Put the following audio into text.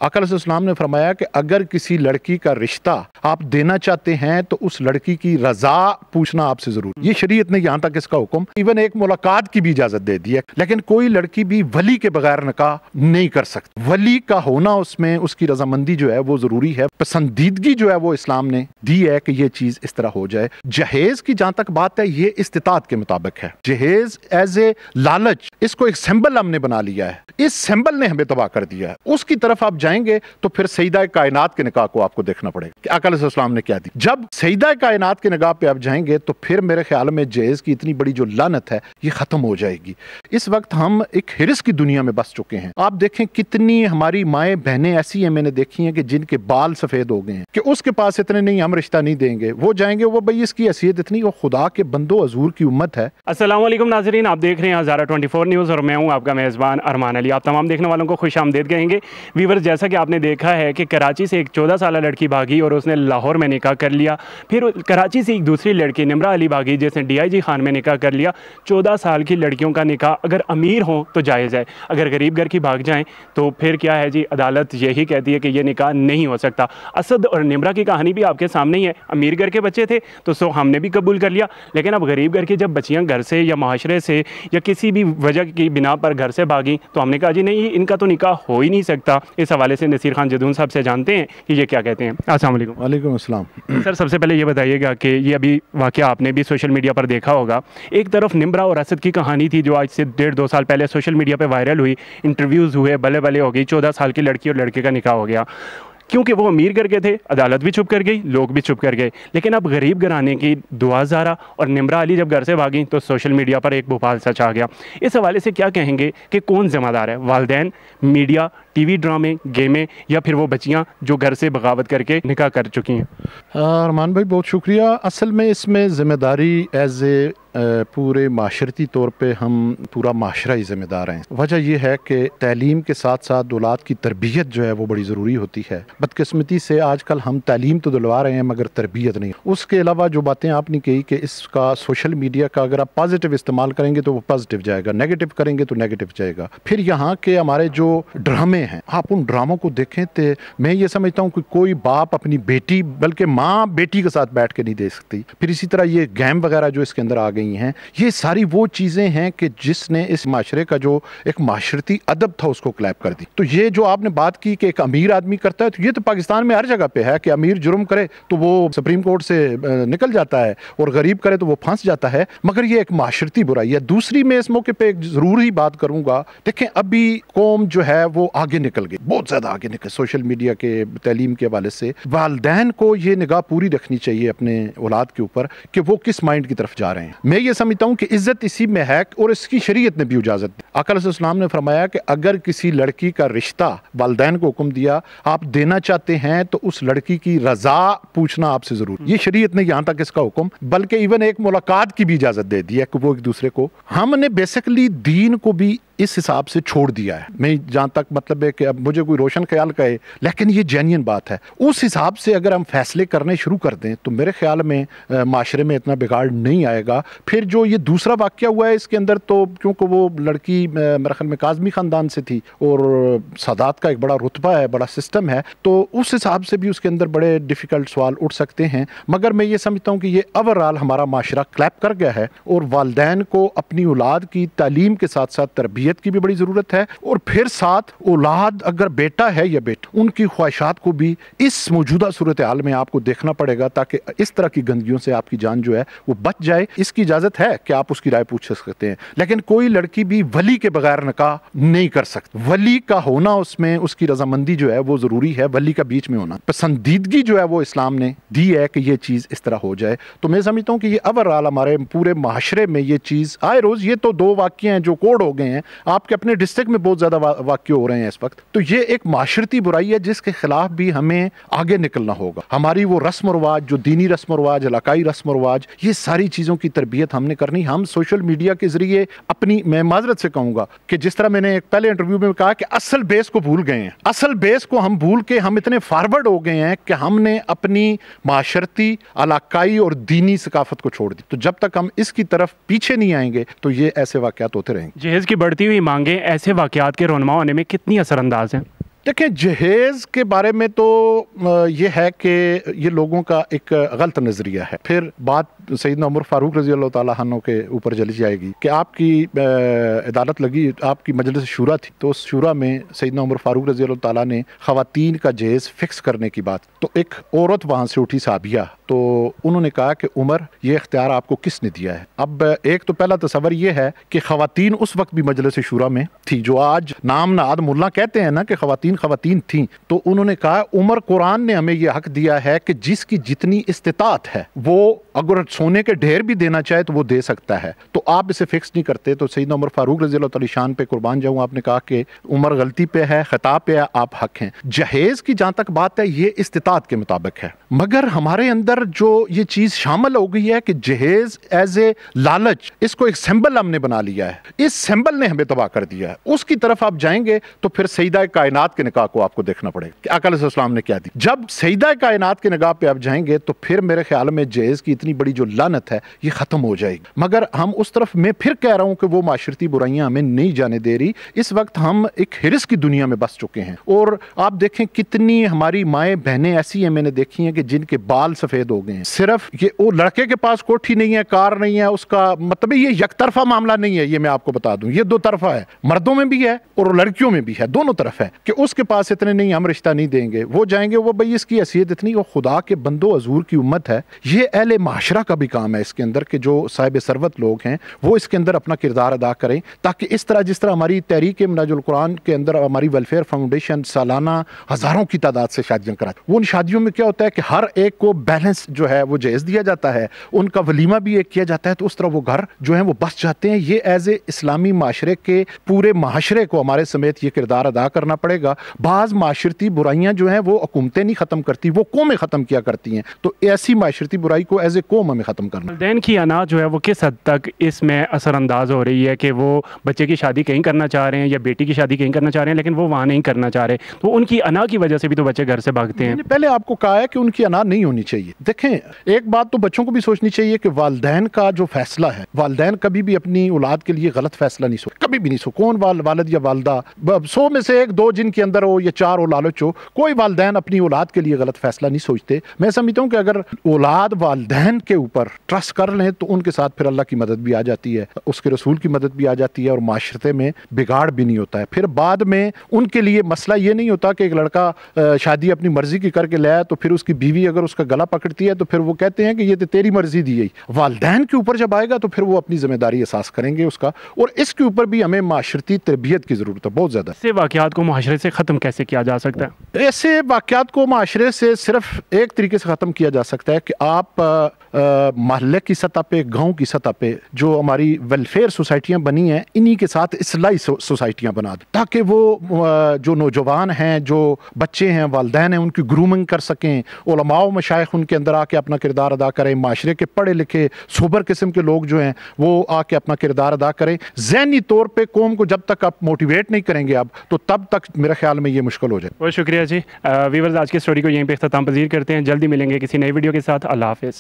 आका अलैहिस्सलाम ने फरमाया कि अगर किसी लड़की का रिश्ता आप देना चाहते हैं तो उस लड़की की रजा पूछना आपसे जरूरी। ये शरीयत ने यहाँ तक इसका हुक्म, इवन एक मुलाकात की भी इजाजत दे दी है, लेकिन कोई लड़की भी वली के बगैर निकाह नहीं कर सकती। वली का होना, उसमें उसकी रजामंदी जो है वो जरूरी है, पसंदीदगी जो है वो इस्लाम ने दी है कि ये चीज इस तरह हो जाए। जहेज की जहां तक बात है, ये इस्तिताअत के मुताबिक है। जहेज एज ए लालच, इसको एक सिंबल हमने बना लिया है, इस सिंबल ने हमें तबाह कर दिया है। उसकी तरफ आप जाएंगे तो फिर सईदा कायनात के निकाह को आपको देखना पड़ेगा कि आका अलैहिस्सलाम ने क्या दी। जब सईदा कायनात के निगाह पे आप जाएंगे तो फिर मेरे ख्याल में जहेज की इतनी बड़ी जो लानत है ये खत्म हो जाएगी। इस वक्त हम एक हिरस की दुनिया में बस चुके हैं। आप देखें कितनी हमारी माएँ बहनें ऐसी हैं, मैंने देखी हैं कि जिनके बाल सफेद हो गए हैं कि उसके पास इतने नहीं, हम रिश्ता नहीं देंगे, वो जाएंगे, वो भाई इसकी हैसियत इतनी, वो खुदा के बंदो हजूर की उम्मत है। अस्सलाम वालेकुम नाज़रीन, आप देख रहे हैं हज़ारा 24 न्यूज़ और मैं हूं आपका मेज़बान अरमान अली। आप तमाम देखने वालों को खुश आमदीद कहेंगे। वीवर, जैसा कि आपने देखा है कि कराची से एक 14 साल लड़की भागी और उसने लाहौर में निकाह कर लिया। फिर कराची से एक दूसरी लड़की निमरा अली भागी जिसने DIG खान में निकाह कर लिया। 14 साल की लड़कियों का निकाह अगर अमीर हो तो जायज़ है, अगर गरीब घर की भाग जाएँ तो फिर क्या है जी, अदालत यही कहती है कि ये निकाह नहीं हो सकता। असद और निमरा की कहानी भी आपके सामने ही है। अमीर घर के बच्चे थे तो सो हमने भी कबूल कर लिया, लेकिन अब गरीब घर की जब बच्चियाँ घर से या माशरे से या किसी भी वजह की बिना पर घर से भागी तो हमने कहा जी नहीं, इनका तो निकाह हो ही नहीं सकता। इस हवाले से नसीर खान जदून साहब से जानते हैं कि ये क्या कहते हैं। अस्सलाम वालेकुम। वालेकुम अस्सलाम। सर, सबसे पहले ये बताइएगा कि ये अभी वाक़या आपने भी सोशल मीडिया पर देखा होगा। एक तरफ निमरा और असद की कहानी थी जो आज से 1.5-2 साल पहले सोशल मीडिया पर वायरल हुई, इंटरव्यूज़ हुए, बल्ले बल्ले हो गई, 14 साल की लड़की और लड़के का निकाह हो गया। क्योंकि वो अमीर करके थे, अदालत भी चुप कर गई, लोग भी चुप कर गए। लेकिन अब गरीब घराने की दुआ ज़ारा और निमरा अली जब घर से भागी तो सोशल मीडिया पर एक भोपाल सच आ गया। इस हवाले से क्या कहेंगे कि कौन ज़िम्मेदार है, वालिदैन, मीडिया, TV ड्रामे, गेमें, या फिर वो बच्चियाँ जो घर से बगावत करके निकाह कर चुकी हैं? अरमान भाई बहुत शुक्रिया। असल में इसमें ज़िम्मेदारी एज ए पूरे माशरती तौर पे हम पूरा माशरा ही ज़िम्मेदार हैं। वजह यह है कि तालीम के साथ साथ औलाद की तरबियत जो है वो बड़ी ज़रूरी होती है। बदकिस्मती से आजकल हम तालीम तो दिलवा रहे हैं मगर तरबियत नहीं। उसके अलावा जो बातें आपने कही कि इसका सोशल मीडिया का अगर आप पॉजिटिव इस्तेमाल करेंगे तो वो पॉजिटिव जाएगा, नेगेटिव करेंगे तो नेगेटिव जाएगा। फिर यहाँ के हमारे जो ड्रामे हैं, आप उन ड्रामों को देखें तो मैं ये समझता हूँ कि कोई बाप अपनी बेटी, बल्कि माँ बेटी के साथ बैठ के नहीं दे सकती। फिर इसी तरह ये गेम वगैरह जो इसके अंदर आ गई हैं, ये सारी वो चीज़ें हैं कि जिसने इस माशरे का जो एक माशरती अदब था उसको क्लैप कर दी। तो ये जो आपने बात की कि एक अमीर आदमी करता है, तो ये तो पाकिस्तान में हर जगह पे है कि अमीर जुर्म करे तो वो सुप्रीम कोर्ट से निकल जाता है और गरीब करे तो वो फंस जाता है, मगर ये एक माशरती बुराई है। दूसरी मैं इस मौके पे एक ज़रूरी बात करूंगा, देखें अभी कौम जो है वो आगे निकल गई, बहुत ज़्यादा आगे निकल, सोशल मीडिया के तालीम के हवाले से वालिदैन को ये निगाह पूरी रखनी चाहिए अपने औलाद के ऊपर कि वो किस माइंड की तरफ जा रहे हैं। मैं ये समझता हूँ कि इज्जत इसी में है और इसकी शरीयत ने भी इजाजत दी। आका अलैहिस्सलाम ने फरमाया कि अगर किसी लड़की का रिश्ता वालिदैन को हुक्म दिया आप देना चाहते हैं तो उस लड़की की रजा पूछना आपसे जरूरी। ये शरीयत ने यहाँ तक इसका हुक्म, बल्कि इवन एक मुलाकात की भी इजाजत दे दी है कि वो एक दूसरे को, हमने बेसिकली दीन को भी इस हिसाब से छोड़ दिया है। मैं जहाँ तक मतलब है कि अब मुझे कोई रोशन ख्याल कहे, लेकिन ये जेन्युइन बात है, उस हिसाब से अगर हम फैसले करने शुरू कर दें तो मेरे ख्याल में माशरे में इतना बिगाड़ नहीं आएगा। फिर जो ये दूसरा वाक़या हुआ है इसके अंदर, तो क्योंकि वो लड़की मेरे ख्याल में काज़मी ख़ानदान से थी और सादात का एक बड़ा रुतबा है, बड़ा सिस्टम है, तो उस हिसाब से भी उसके अंदर बड़े डिफ़िकल्ट सवाल उठ सकते हैं। मगर मैं ये समझता हूँ कि ये ओवरऑल हमारा माशरा क्लैप कर गया है और वालिदैन को अपनी औलाद की तालीम के साथ साथ तरबियत की भी बड़ी जरूरत है, और फिर साथ औलाद अगर बेटा है या बेटा, उनकी ख्वाहिशात को भी इस मौजूदा सूरत हाल में आपको देखना पड़ेगा ताकि इस तरह की गंदगियों से आपकी जान जो है वो बच जाए। इसकी इजाजत है कि आप उसकी राय पूछ सकते हैं, लेकिन कोई लड़की भी वली के बगैर निकाह नहीं कर सकती। वली का होना, उसमें उसकी रजामंदी जो है वो जरूरी है, वली का बीच में होना, पसंदीदगी जो है वो इस्लाम ने दी है कि ये चीज इस तरह हो जाए। तो मैं समझता हूँ कि ये ओवरऑल हमारे पूरे माशरे में ये चीज आए रोज, ये तो 2 वाक़ये हैं जो कोड हो गए हैं, आपके अपने डिस्ट्रिक्ट में बहुत ज्यादा वाक़ये हो रहे हैं इस वक्त। तो ये एक माशरती बुराई है जिसके खिलाफ भी हमें आगे निकलना होगा। हमारी वो रस्म रवाज, जो दीनी रस्म रवाज, इलाकाई रस्म रवाज, ये सारी चीजों की तरबियत हमने करनी। हम सोशल मीडिया के जरिए अपनी, मैं माजरत से कहूंगा कि जिस तरह मैंने एक पहले इंटरव्यू में कहा कि असल बेस को भूल गए हैं, असल बेस को हम भूल के हम इतने फॉरवर्ड हो गए हैं कि हमने अपनी माशरती, इलाकाई और दीनी सकाफत को छोड़ दी। तो जब तक हम इसकी तरफ पीछे नहीं आएंगे तो ये ऐसे वाक़यात होते रहेंगे। जहेज की बढ़ती हुई मांगे ऐसे वाक़यात के रोनमा होने में कितनी असरअंदाज हैं? دیکھیں جہیز کے بارے میں تو یہ ہے کہ یہ لوگوں کا ایک غلط نظریہ ہے. پھر بات سیدنا عمر فاروق رضی اللہ تعالیٰ عنہ کے اوپر چلی جائے گی کہ آپ کی عدالت لگی, آپ کی مجلس شورا تھی, تو اس شورا میں سیدنا عمر فاروق رضی اللہ تعالیٰ نے خواتین کا جہیز فکس کرنے کی بات, تو ایک عورت وہاں سے اٹھی صحابیہ, تو انہوں نے کہا کہ عمر یہ اختیار آپ کو کس نے دیا ہے؟ اب ایک تو پہلا تصور یہ ہے کہ خواتین اس وقت بھی مجلس شورا میں تھی, جو آج نام نہاد ملا کہتے ہیں نا کہ خواتین تھیں, تو انہوں نے کہا عمر قرآن نے ہمیں یہ حق دیا ہے کہ جس کی جتنی استطاعت ہے وہ اگر سونے کے ڈھیر بھی دینا چاہے تو وہ دے سکتا ہے, تو آپ اسے فکس نہیں کرتے. تو سیدنا عمر فاروق رضی اللہ تعالی شان پہ قربان جاؤں, آپ نے کہا کہ عمر غلطی پہ ہے, خطا پہ ہے, آپ حق ہیں. جہیز کی جہاں تک بات ہے یہ استطاعت کے مطابق ہے, مگر ہمارے اندر جو یہ چیز شامل ہو گئی ہے کہ جہیز ایز اے لالچ, اس کو ایک سمبل ہم نے بنا لیا ہے, اس سمبل نے ہمیں تباہ کر دیا ہے. اس کی طرف آپ جائیں گے تو پھر سیدہ کائنات کے نکاح کو آپ کو دیکھنا پڑے گا کہ آقا علیہ السلام نے کیا دی. جب سیدہ کائنات کے نگاہ پہ آپ جائیں گے تو پھر میرے خیال میں جہیز کی اتنی بڑی جو لعنت ہے یہ ختم ہو جائے گی. مگر ہم اس طرف, میں پھر کہہ رہا ہوں کہ وہ معاشرتی برائیاں ہمیں نہیں جانے دے رہی. اس وقت ہم ایک ہرس کی دنیا میں بس چکے ہیں, اور آپ دیکھیں کتنی ہماری مائیں بہنیں ایسی ہیں, میں نے دیکھی ہیں کہ جن کے بال سفید ہو گئے ہیں. صرف یہ وہ لڑکے کے پاس کوٹھی نہیں ہے, کار نہیں ہے, اس کا مطلب یہ یک طرفہ معاملہ نہیں ہے, یہ میں آپ کو بتا دوں, یہ دو طرفہ ہے, مردوں میں بھی ہے اور لڑکیوں میں بھی ہے, دونوں طرف ہے کہ اس کے پاس اتنے نہیں, ہم رشتہ نہیں دیں گے, وہ جائیں گے, وہ بھائی اس کی حیثیت اتنی, وہ خدا کے بندو حضور کی امت ہے. یہ اہل معاشرہ کا بھی کام ہے اس کے اندر کہ جو صاحب ثروت لوگ ہیں وہ اس کے اندر اپنا کردار ادا کریں, تاکہ اس طرح جس طرح ہماری تحریک منہج القرآن کے اندر ہماری ویلفیئر فاؤنڈیشن سالانہ ہزاروں کی تعداد سے شادیاں کراتی, وہ ان شادیوں میں کیا ہوتا ہے کہ ہر ایک کو بیلنس جو ہے وہ جہیز دیا جاتا ہے, ان کا ولیمہ بھی ایک کیا جاتا ہے, تو اس طرح وہ گھر جو ہیں وہ بس جاتے ہیں. یہ ایز اے اسلامی معاشرے کے پورے معاشرے کو ہمارے سمیت یہ کردار ادا کرنا پڑے گا. بعض معاشرتی برائیاں جو ہیں وہ حکومتیں نہیں ختم کرتی, وہ قومیں ختم کیا کرتی ہیں, تو ایسی معاشرتی برائی کو ایز اے قوم ہمیں ختم کرنا. والدین کی انا جو ہے وہ کس حد تک اس میں اثر انداز ہو رہی ہے کہ وہ بچے کی شادی کہیں کرنا چاہ رہے ہیں یا بیٹی کی شادی کہیں کرنا چاہ رہے ہیں لیکن وہ وہاں نہیں کرنا چاہ رہے, تو ان کی انا کی وجہ سے بھی تو بچے گھر سے بھاگتے ہیں. پہلے آپ کو کہا ہے کہ ان کی انا نہیں ہونی چاہیے. دیکھیں ایک بات تو بچوں کو بھی سوچنی چاہیے کہ والدین کا جو فیصلہ ہے, والدین کبھی بھی اپنی اولاد کے لیے غلط فیصلہ نہیں سوچ, کبھی بھی نہیں سوچ. کون والد یا والدہ 100 میں سے 1-2 جن کے اندر ہو یا 4 ہو لالچ ہو, کوئی والدین اپنی اولاد کے لیے غلط فیصلہ نہیں سوچتے. میں سمجھتا ہوں کہ اگر اولاد والدین کے اوپر ٹرسٹ کر لیں تو ان کے ساتھ پھر اللہ کی مدد بھی آ جاتی ہے, اس کے رسول کی مدد بھی آ جاتی ہے, اور معاشرے میں بگاڑ بھی نہیں ہوتا ہے. پھر بعد میں ان کے لیے مسئلہ یہ نہیں ہوتا کہ ایک لڑکا شادی اپنی مرضی کی کر کے لے آیا تو پھر اس کی بیوی اگر اس کا گلا پکڑتی ہے تو پھر وہ کہتے ہیں کہ یہ تو تیری مرضی دی گئی. والدین کے اوپر جب آئے گا تو پھر وہ اپنی ذمہ داری احساس کریں گے اس کا, اور اس کے اوپر بھی ہمیں معاشرتی تربیت کی ضرورت ہے بہت زیادہ. ایسے واقعات کو معاشرے سے ختم کیسے کیا جا سکتا ہے؟ ایسے واقعات کو معاشرے سے صرف ایک طریقے سے ختم کیا جا سکتا ہے کہ آپ محلے کی سطح پہ, گاؤں کی سطح پہ جو ہماری ویلفیئر سوسائٹیاں بنی ہیں انہی کے ساتھ اصلاحی سوسائٹیاں بنا دیں, تاکہ وہ جو نوجوان ہیں, جو بچے ہیں, والدین ہیں, ان کی گرومنگ کر سکیں. علماء و مشائخ ان کے اندر آ کے اپنا کردار ادا کریں. معاشرے کے پڑھے لکھے سوبر قسم کے لوگ جو ہیں وہ آ کے اپنا کردار ادا کریں. ذہنی طور پہ قوم کو جب تک آپ موٹیویٹ نہیں کریں گے اب, تو تب تک میرے خیال میں یہ مشکل ہو جائے. بہت شکریہ جی. ویورز آج کی اسٹوری کو یہیں پہ اختتام پذیر کرتے ہیں. جلدی ملیں گے کسی نئی ویڈیو کے ساتھ. اللہ حافظ.